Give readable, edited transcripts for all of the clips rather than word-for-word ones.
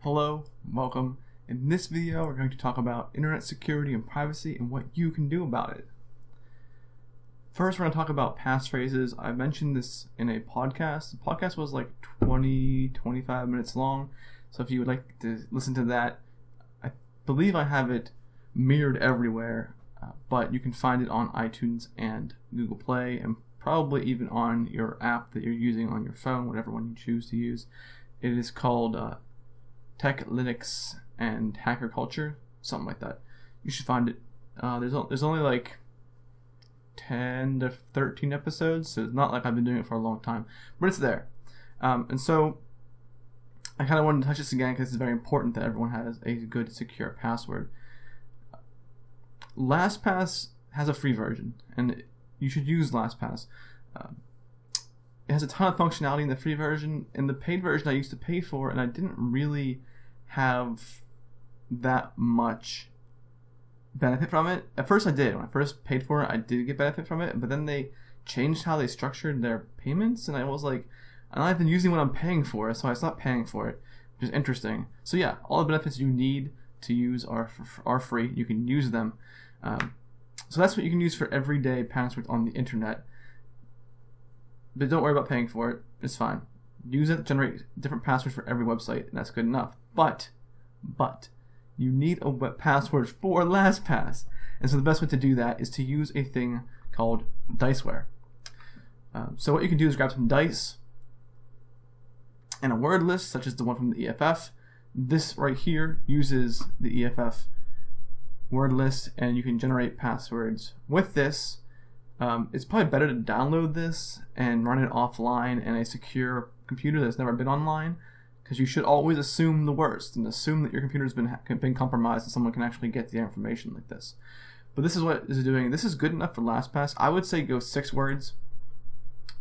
Hello, welcome. In this video, we're going to talk about internet security and privacy and what you can do about it. First, we're going to talk about passphrases. I mentioned this in a podcast. The podcast was like 25 minutes long. So if you would like to listen to that, I believe I have it mirrored everywhere, but you can find it on iTunes and Google Play and probably even on your app that you're using on your phone, whatever one you choose to use. It is called Tech, Linux, and Hacker Culture, something like that. You should find it. There's only like 10 to 13 episodes, so it's not like I've been doing it for a long time, but it's there. And so I kind of wanted to touch this again because it's very important that everyone has a good, secure password. LastPass has a free version, and you should use LastPass. It has a ton of functionality in the free version. In the paid version I used to pay for, and I didn't really have that much benefit from it. At first I did. When I first paid for it, I did get benefit from it, but then they changed how they structured their payments, and I was like, I'm not even using what I'm paying for, so I stopped paying for it, which is interesting. So yeah, all the benefits you need to use are free. You can use them. So that's what you can use for everyday passwords on the internet. But don't worry about paying for it. It's fine. Use it to generate different passwords for every website, and that's good enough. But you need a web password for LastPass. And so the best way to do that is to use a thing called diceware. So what you can do is grab some dice and a word list, such as the one from the EFF. This right here uses the EFF word list, and you can generate passwords with this. It's probably better to download this and run it offline in a secure computer that's never been online, because you should always assume the worst and assume that your computer's been compromised and someone can actually get the information like this. But this is what this is doing. This is good enough for LastPass. I would say go 6 words.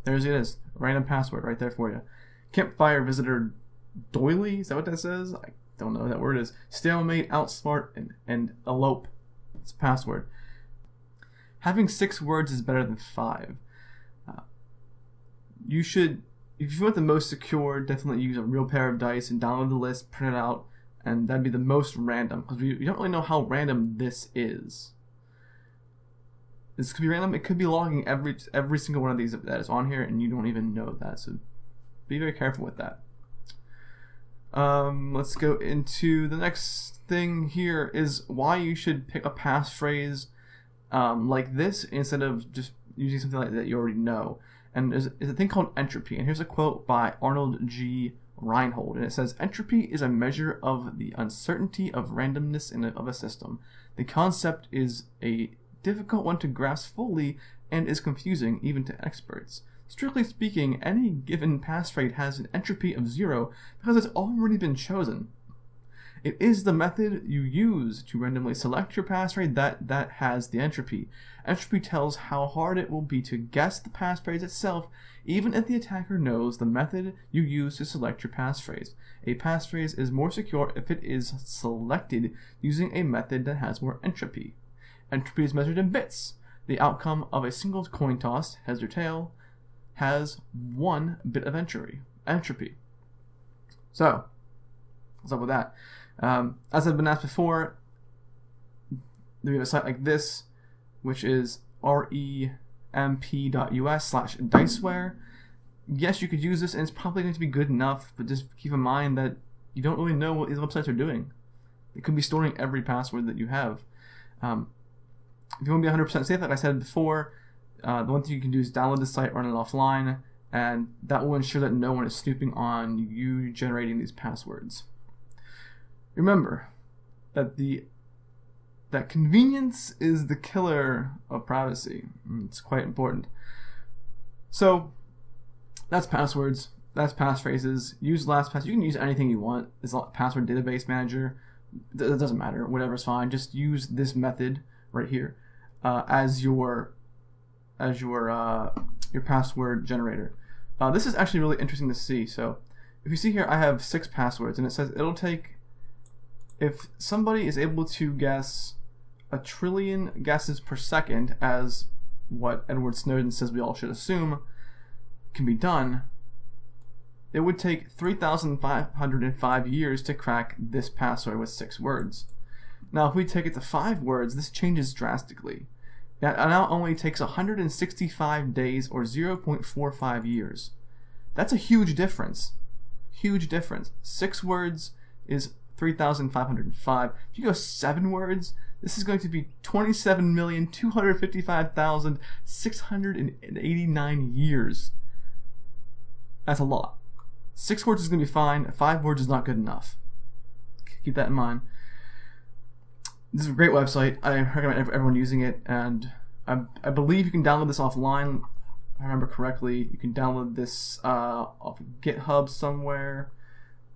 There it is. Random password right there for you. Campfire visitor doily. Is that what that says? I don't know what that word is. Stalemate, outsmart, and elope. It's a password. Having 6 words is better than 5. You should, if you want the most secure, definitely use a real pair of dice and download the list, print it out, and that'd be the most random, because you don't really know how random this is. This could be random. It could be logging every single one of these that is on here, and you don't even know that. So be very careful with that. Let's go into the next thing here is why you should pick a passphrase like this instead of just using something like that you already know. And there's a thing called entropy. And here's a quote by Arnold G. Reinhold. And it says, "Entropy is a measure of the uncertainty of randomness of a system. The concept is a difficult one to grasp fully and is confusing even to experts. Strictly speaking, any given passphrase has an entropy of 0 because it's already been chosen. It is the method you use to randomly select your passphrase that has the entropy. Entropy tells how hard it will be to guess the passphrase itself, even if the attacker knows the method you use to select your passphrase. A passphrase is more secure if it is selected using a method that has more entropy. Entropy is measured in bits. The outcome of a single coin toss, heads or tail, has 1 bit of entropy. So, what's up with that? As I've been asked before, we have a site like this, which is remp.us/diceware. Yes, you could use this, and it's probably going to be good enough, but just keep in mind that you don't really know what these websites are doing. They could be storing every password that you have. If you want to be 100% safe, like I said before, the one thing you can do is download the site, run it offline, and that will ensure that no one is snooping on you generating these passwords. Remember that that convenience is the killer of privacy. It's quite important. So that's passwords. That's passphrases. Use LastPass. You can use anything you want. It's a password database manager. It doesn't matter. Whatever's fine. Just use this method right here as your password generator. This is actually really interesting to see. So if you see here, I have 6 passwords, and it says it'll take, if somebody is able to guess 1 trillion guesses per second, as what Edward Snowden says we all should assume can be done, it would take 3,505 years to crack this password with 6 words. Now, if we take it to 5 words, this changes drastically. That now only takes 165 days or 0.45 years. That's a huge difference. Huge difference. 6 words is 3,505. If you go 7 words, this is going to be 27,255,689 years. That's a lot. 6 words is going to be fine. 5 words is not good enough. Keep that in mind. This is a great website. I recommend everyone using it, and I believe you can download this offline. If I remember correctly, you can download this off of GitHub somewhere.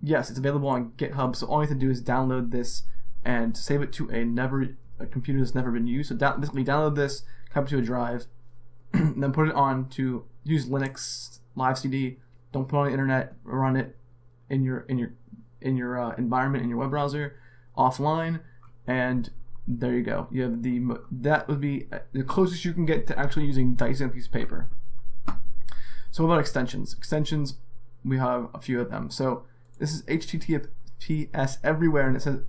Yes, it's available on GitHub, so all you have to do is download this and save it to a computer that's never been used. So basically download this, copy it to a drive, and then put it on to use Linux Live CD. Don't put it on the internet, run it in your environment, in your web browser, offline, and there you go. You have that would be the closest you can get to actually using dice and a piece of paper. So what about extensions? Extensions, we have a few of them. So this is HTTPS everywhere, and it says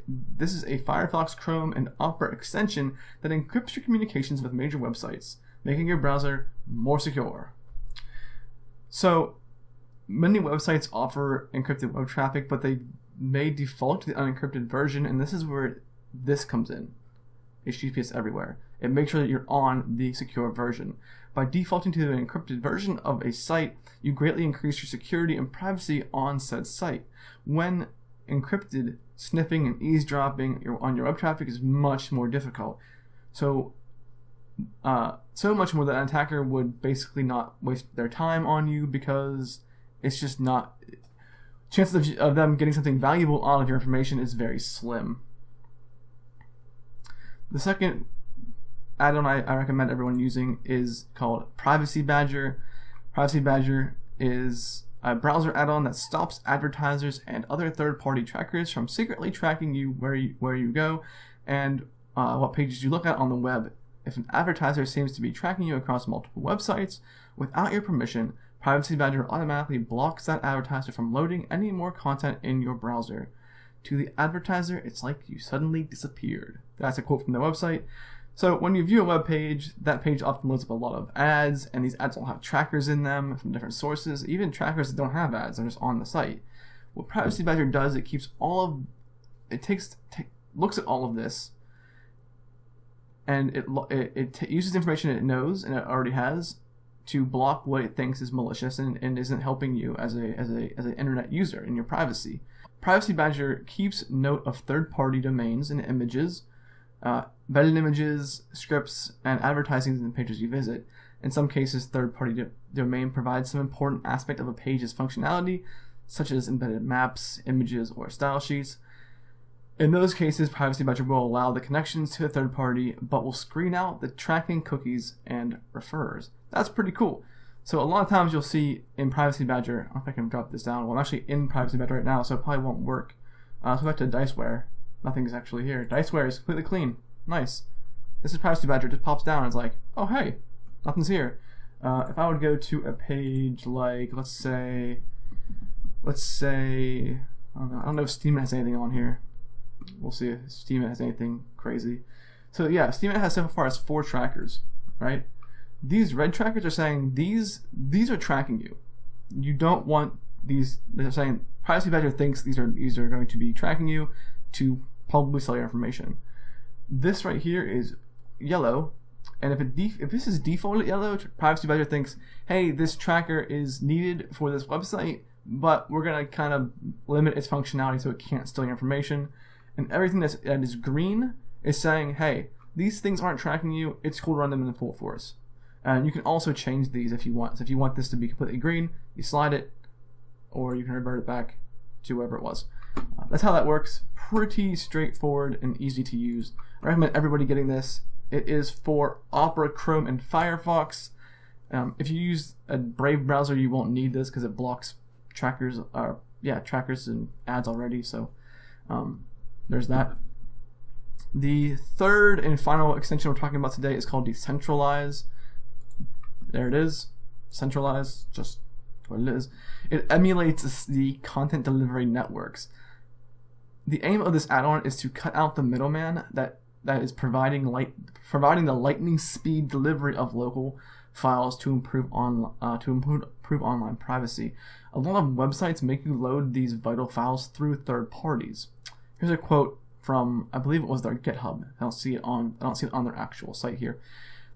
this is a Firefox, Chrome, and Opera extension that encrypts your communications with major websites, making your browser more secure. So many websites offer encrypted web traffic, but they may default to the unencrypted version, and this is where this comes in. HTTPS everywhere. It makes sure that you're on the secure version. By defaulting to the encrypted version of a site, you greatly increase your security and privacy on said site. When encrypted, sniffing and eavesdropping on your web traffic is much more difficult. So much more that an attacker would basically not waste their time on you, because it's just not... chances of them getting something valuable out of your information is very slim. The second add-on I recommend everyone using is called Privacy Badger. Privacy Badger is a browser add-on that stops advertisers and other third-party trackers from secretly tracking you where you go and what pages you look at on the web. If an advertiser seems to be tracking you across multiple websites without your permission, Privacy Badger automatically blocks that advertiser from loading any more content in your browser. To the advertiser, it's like you suddenly disappeared. That's a quote from their website. So when you view a web page, that page often loads up a lot of ads, and these ads all have trackers in them from different sources, even trackers that don't have ads, they're just on the site. What Privacy Badger does, it keeps looks at all of this, and it uses information it knows and it already has to block what it thinks is malicious and isn't helping you as an internet user in your privacy. Privacy Badger keeps note of third-party domains and images, embedded images, scripts, and advertising in the pages you visit. In some cases, third-party domain provides some important aspect of a page's functionality, such as embedded maps, images, or style sheets. In those cases, Privacy Badger will allow the connections to a third party, but will screen out the tracking cookies and referrers. That's pretty cool. So a lot of times you'll see in Privacy Badger, I don't know if I can drop this down. Well, I'm actually in Privacy Badger right now, so it probably won't work. So back to Diceware. Nothing's actually here. Diceware is completely clean. Nice. This is Privacy Badger. It just pops down and it's like, oh hey, nothing's here. If I would go to a page like, let's say, I don't know if Steam has anything on here. We'll see if Steam has anything crazy. So yeah, Steam has so far as 4 trackers, right? These red trackers are saying these are tracking you. You don't want these. They're saying Privacy Badger thinks these are going to be tracking you to probably sell your information. This right here is yellow, and if this is defaulted yellow, Privacy Badger thinks, hey, this tracker is needed for this website, but we're gonna kind of limit its functionality so it can't steal your information. And everything that is green is saying, hey, these things aren't tracking you. It's cool to run them in the full force. And you can also change these if you want. So if you want this to be completely green, you slide it, or you can revert it back to wherever it was. That's how that works. Pretty straightforward and easy to use. I recommend everybody getting this. It is for Opera, Chrome, and Firefox. If you use a Brave browser, you won't need this because it blocks trackers and ads already. So there's that. The third and final extension we're talking about today is called Decentralize. There it is. Decentralize. Just what it is. It emulates the content delivery networks. The aim of this add-on is to cut out the middleman that is providing the lightning speed delivery of local files to improve online privacy. A lot of websites make you load these vital files through third parties. Here's a quote from, I believe it was their GitHub. I don't see it on their actual site here.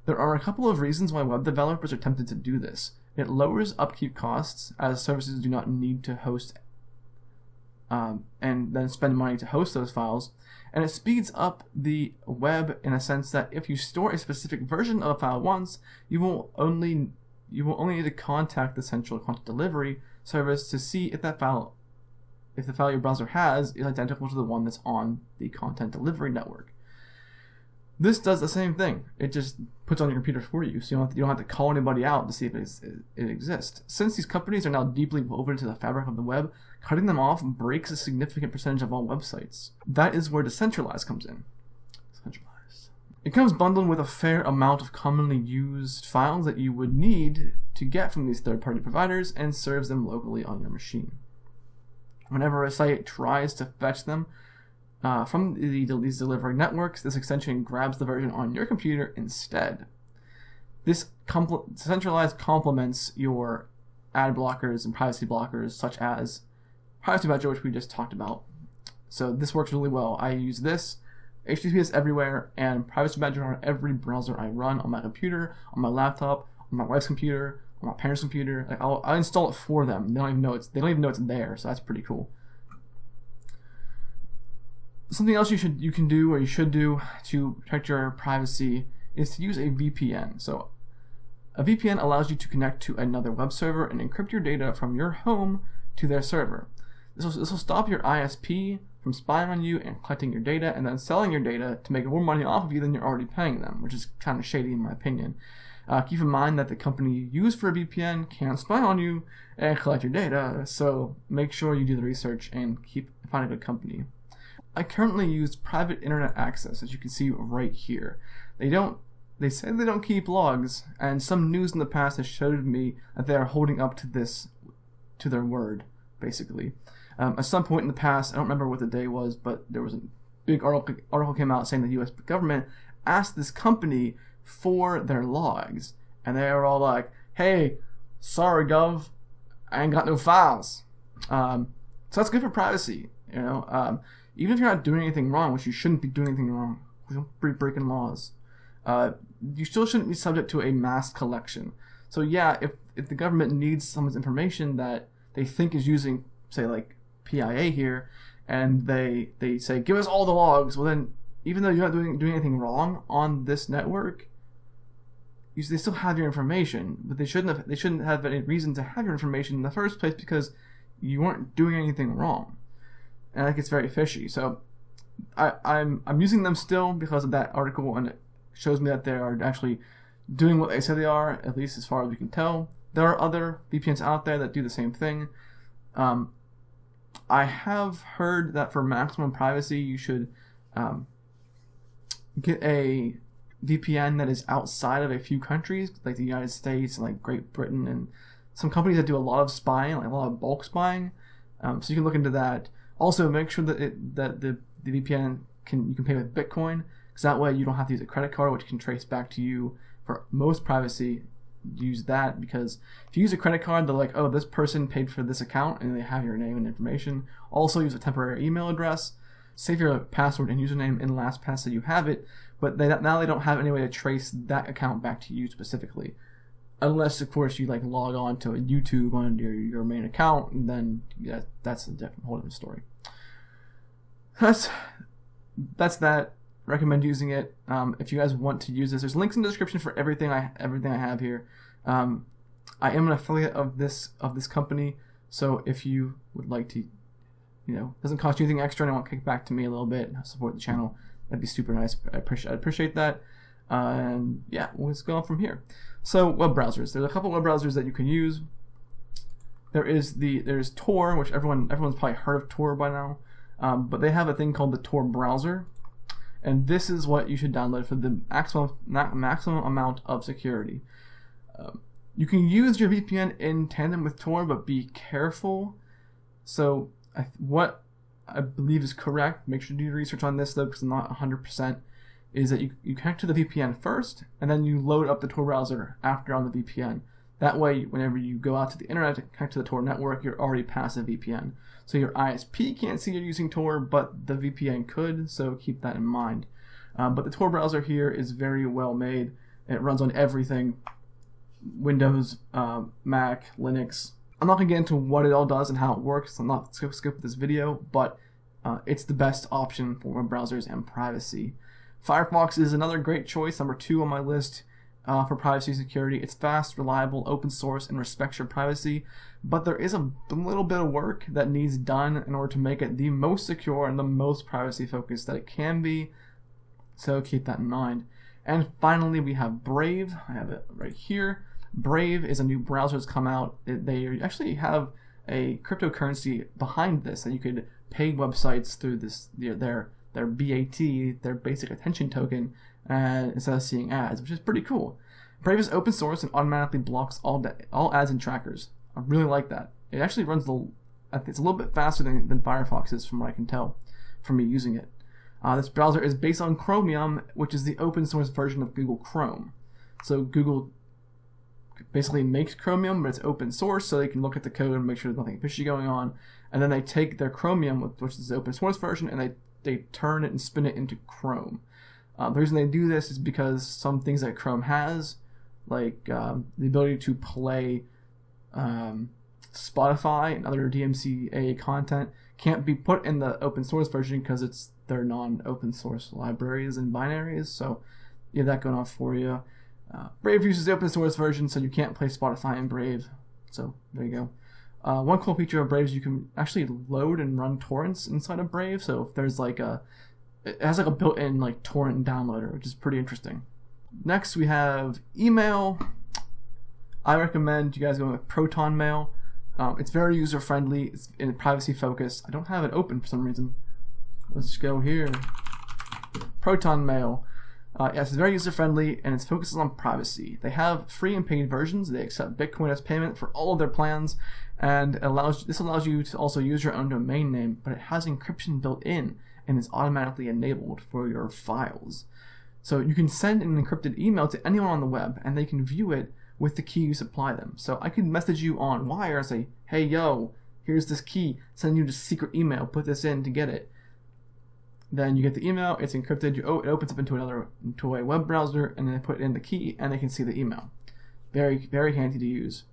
There are a couple of reasons why web developers are tempted to do this. It lowers upkeep costs, as services do not need to host and then spend money to host those files, and it speeds up the web in a sense that if you store a specific version of a file once, you will only need to contact the central content delivery service to see if the file your browser has is identical to the one that's on the content delivery network. This does the same thing. It just puts on your computer for you, so you don't have to call anybody out to see if it exists. Since these companies are now deeply woven into the fabric of the web, cutting them off breaks a significant percentage of all websites. That is where Decentralize comes in. Decentralize. It comes bundled with a fair amount of commonly used files that you would need to get from these third-party providers and serves them locally on your machine. Whenever a site tries to fetch them from these delivery networks, this extension grabs the version on your computer instead. This Decentralize complements your ad blockers and privacy blockers, such as Privacy Badger, which we just talked about. So this works really well. I use this, HTTPS everywhere, and Privacy Badger on every browser I run on my computer, on my laptop, on my wife's computer, on my parents' computer. Like I'll install it for them. They don't even know it's there, so that's pretty cool. Something else you can do, or you should do, to protect your privacy is to use a VPN. So a VPN allows you to connect to another web server and encrypt your data from your home to their server. This will stop your ISP from spying on you and collecting your data and then selling your data to make more money off of you than you're already paying them, which is kind of shady in my opinion. Keep in mind that the company you use for a VPN can spy on you and collect your data, so make sure you do the research and find a good company. I currently use private internet access, as you can see right here. They say they don't keep logs, and some news in the past has showed me that they are holding up to their word, basically. At some point in the past, I don't remember what the day was, but there was a big article came out saying the U.S. government asked this company for their logs, and they were all like, "Hey, sorry, gov, I ain't got no files." So that's good for privacy, you know. Even if you're not doing anything wrong, which you shouldn't be doing anything wrong, you don't be breaking laws. You still shouldn't be subject to a mass collection. So yeah, if the government needs someone's information that they think is using, say, like PIA here, and they say, give us all the logs, well then, even though you're not doing anything wrong on this network, they still have your information, but they shouldn't have any reason to have your information in the first place because you weren't doing anything wrong. And I think it's very fishy. So I'm using them still because of that article, and it shows me that they are actually doing what they say they are, at least as far as we can tell. There are other VPNs out there that do the same thing. I have heard that for maximum privacy, you should get a VPN that is outside of a few countries, like the United States and like Great Britain, and some companies that do a lot of spying, like a lot of bulk spying. So you can look into that. Also, make sure that the VPN you can pay with Bitcoin, because that way you don't have to use a credit card, which can trace back to you. For most privacy, use that, because if you use a credit card, they're like, oh, this person paid for this account, and they have your name and information. Also, use a temporary email address. Save your password and username in LastPass so you have it, but now they don't have any way to trace that account back to you specifically. Unless, of course, you like log on to a YouTube on your main account, and then that's a whole different story. That's that. Recommend using it. If you guys want to use this, there's links in the description for everything I have here. I am an affiliate of this company, so if you would like to, doesn't cost you anything extra, and I want to kick back to me a little bit and support the channel, that'd be super nice. I'd appreciate that. And yeah, let's go on from here. So web browsers. There's a couple web browsers that you can use. There's Tor, which everyone's probably heard of Tor by now, but they have a thing called the Tor browser, and this is what you should download for the maximum amount of security. You can use your VPN in tandem with Tor, but be careful. So what I believe is correct, make sure to do your research on this though, because I'm not 100%, is that you connect to the VPN first, and then you load up the Tor browser after on the VPN. That way, whenever you go out to the internet to connect to the Tor network, you're already past the VPN. So your ISP can't see you're using Tor, but the VPN could, so keep that in mind. But the Tor browser here is very well made. It runs on everything, Windows, Mac, Linux. I'm not going to get into what it all does and how it works. I'm not going to skip this video, but it's the best option for web browsers and privacy. Firefox is another great choice, number 2 on my list. For privacy and security. It's fast, reliable, open source, and respects your privacy, but there is a little bit of work that needs done in order to make it the most secure and the most privacy focused that it can be, so keep that in mind. And finally, we have Brave. I have it right here. Brave is a new browser that's come out. They actually have a cryptocurrency behind this, and you could pay websites through this their BAT, their basic attention token, instead of seeing ads, which is pretty cool. Brave is open source and automatically blocks all ads and trackers. I really like that. It actually runs it's a little bit faster than Firefox is, from what I can tell from me using it. This browser is based on Chromium, which is the open source version of Google Chrome. So Google basically makes Chromium, but it's open source, so they can look at the code and make sure there's nothing fishy going on. And then they take their Chromium, which is the open source version, and they turn it and spin it into Chrome. The reason they do this is because some things that Chrome has, like the ability to play Spotify and other DMCA content, can't be put in the open source version because they're non-open source libraries and binaries. So you have that going on for you. Brave uses the open source version, so you can't play Spotify in Brave. So there you go. One cool feature of Brave is you can actually load and run torrents inside of Brave. So if there's it has a built-in torrent downloader, which is pretty interesting. Next we have email. I recommend you guys going with Proton Mail. It's very user-friendly. It's in privacy focused. I don't have it open for some reason. Let's go here. Proton Mail. Yes, it's very user-friendly and it's focused on privacy. They have free and paid versions. They accept Bitcoin as payment for all of their plans, and this allows you to also use your own domain name, but it has encryption built in and is automatically enabled for your files. So you can send an encrypted email to anyone on the web, and they can view it with the key you supply them. So I could message you on Wire and say, hey, yo, here's this key, send you this secret email, put this in to get it. Then you get the email, it's encrypted, it opens up into a web browser, and then they put in the key, and they can see the email. Very, very handy to use.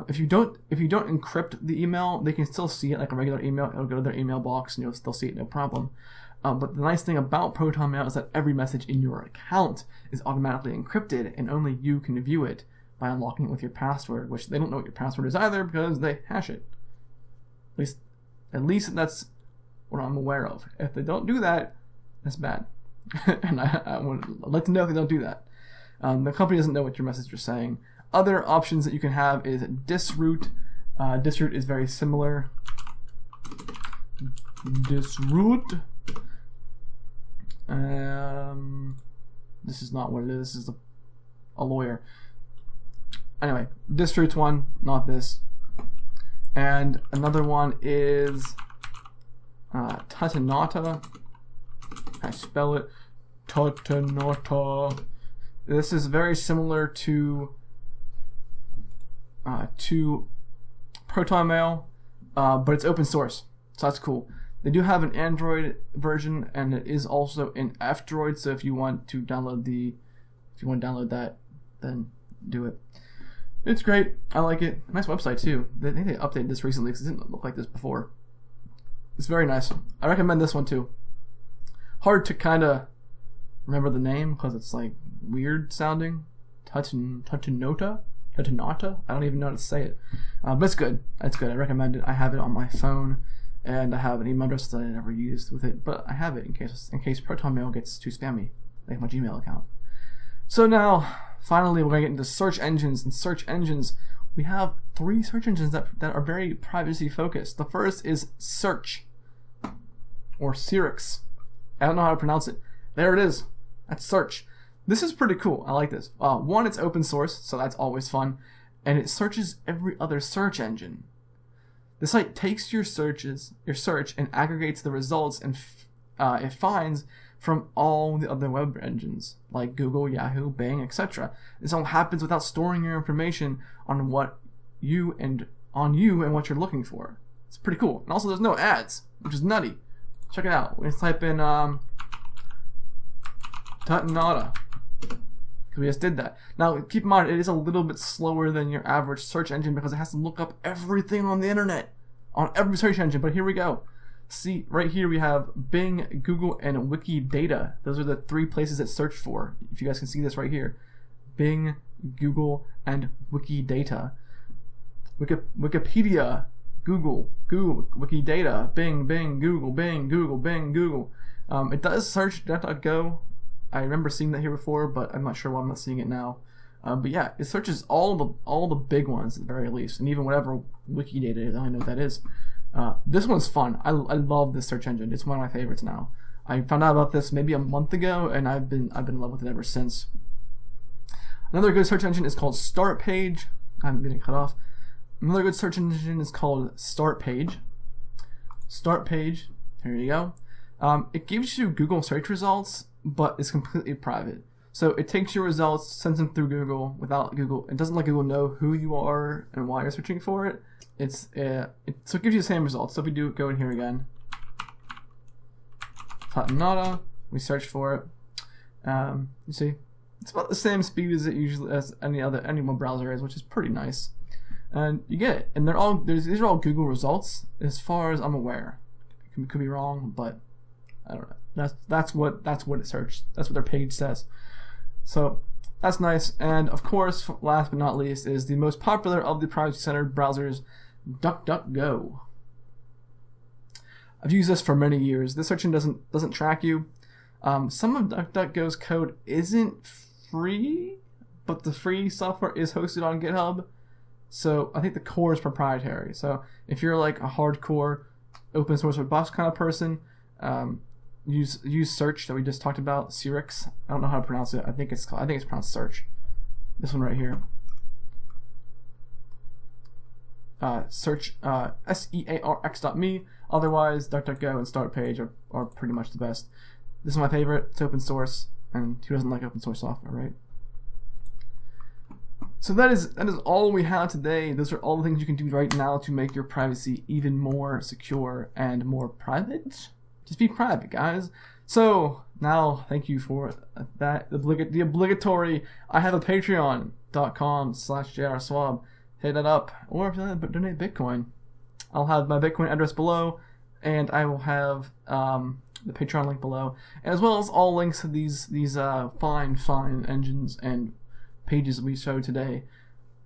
If you don't encrypt the email, they can still see it like a regular email. It'll go to their email box, and you'll still see it, no problem. But the nice thing about Proton Mail is that every message in your account is automatically encrypted, and only you can view it by unlocking it with your password, which they don't know what your password is either because they hash it. At least that's what I'm aware of. If they don't do that, that's bad. And I'd like to know if they don't do that. The company doesn't know what your message is saying. Other options that you can have is Disroot. Disroot is very similar. Disroot. This is not what it is. This is a lawyer. Anyway, Disroot's one, not this. And another one is Tatanata. I spell it Tatanata. This is very similar to Proton Mail, but it's open source, so that's cool. They do have an Android version, and it is also in F-Droid. So if you want to download that, then do it. It's great. I like it. Nice website too. I think they updated this recently because it didn't look like this before. It's very nice. I recommend this one too. Hard to kind of remember the name because it's weird sounding. Tatanata. I don't even know how to say it. But it's good. It's good. I recommend it. I have it on my phone, and I have an email address that I never used with it, but I have it in case Proton Mail gets too spammy, like my Gmail account. So now, finally, we're going to get into search engines. And search engines, we have 3 search engines that are very privacy focused. The first is Search, or Sirix. I don't know how to pronounce it. There it is. That's Search. This is pretty cool. I like this. One, it's open source, so that's always fun. and it searches every other search engine. The site takes your search, and aggregates the results, and it finds from all the other web engines like Google, Yahoo, Bing, etc. This all happens without storing your information on you and what you're looking for. It's pretty cool. And also, there's no ads, which is nutty. Check it out. Let's type in Tutanota, because we just did that. Now, keep in mind, it is a little bit slower than your average search engine because it has to look up everything on the internet, on every search engine. But here we go. See, right here we have Bing, Google, and Wikidata. Those are the 3 places it searched for. If you guys can see this right here. Bing, Google, and Wikidata. Wikipedia, Google, Wikidata, Bing, Google, Bing, Google. It does search DuckDuckGo. I remember seeing that here before, but I'm not sure why I'm not seeing it now. But yeah, it searches all the big ones at the very least, and even whatever Wikidata is. I don't know what that is. This one's fun. I love this search engine. It's one of my favorites now. I found out about this maybe a month ago, and I've been in love with it ever since. Another good search engine is called StartPage. I'm getting cut off. Another good search engine is called StartPage. StartPage. Here you go. It gives you Google search results, but it's completely private. So it takes your results, sends them through Google without Google. It doesn't let Google know who you are and why you're searching for it. So it gives you the same results. So if we go in here again, Tutanota, we search for it. You see, it's about the same speed as any web browser is, which is pretty nice. And you get it. And these are all Google results, as far as I'm aware. Could be wrong, but I don't know. That's what it searched. That's what their page says. So that's nice. And of course, last but not least, is the most popular of the privacy-centered browsers, DuckDuckGo. I've used this for many years. This search engine doesn't track you. Some of DuckDuckGo's code isn't free, but the free software is hosted on GitHub. So I think the core is proprietary. So if you're like a hardcore open source robust kind of person, use search that we just talked about, Searix. I don't know how to pronounce it. I think it's pronounced search. This one right here. Search searx.me. Otherwise, DuckDuckGo and StartPage are pretty much the best. This is my favorite. It's open source, and who doesn't like open source software, right? So that is all we have today. Those are all the things you can do right now to make your privacy even more secure and more private. Just be private, guys. So now, thank you for that. The obligatory. I have a Patreon.com/JRSwab. Hit that up, or if you want to donate Bitcoin, I'll have my Bitcoin address below, and I will have the Patreon link below, as well as all links to these fine engines and pages that we showed today,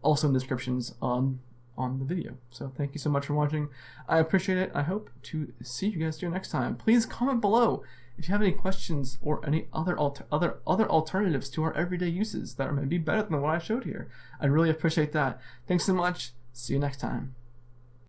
also in descriptions on the video. So thank you so much for watching. I appreciate it. I hope to see you guys here next time. Please comment below if you have any questions or any other alternatives to our everyday uses that are maybe better than what I showed here. I'd really appreciate that. Thanks so much. See you next time.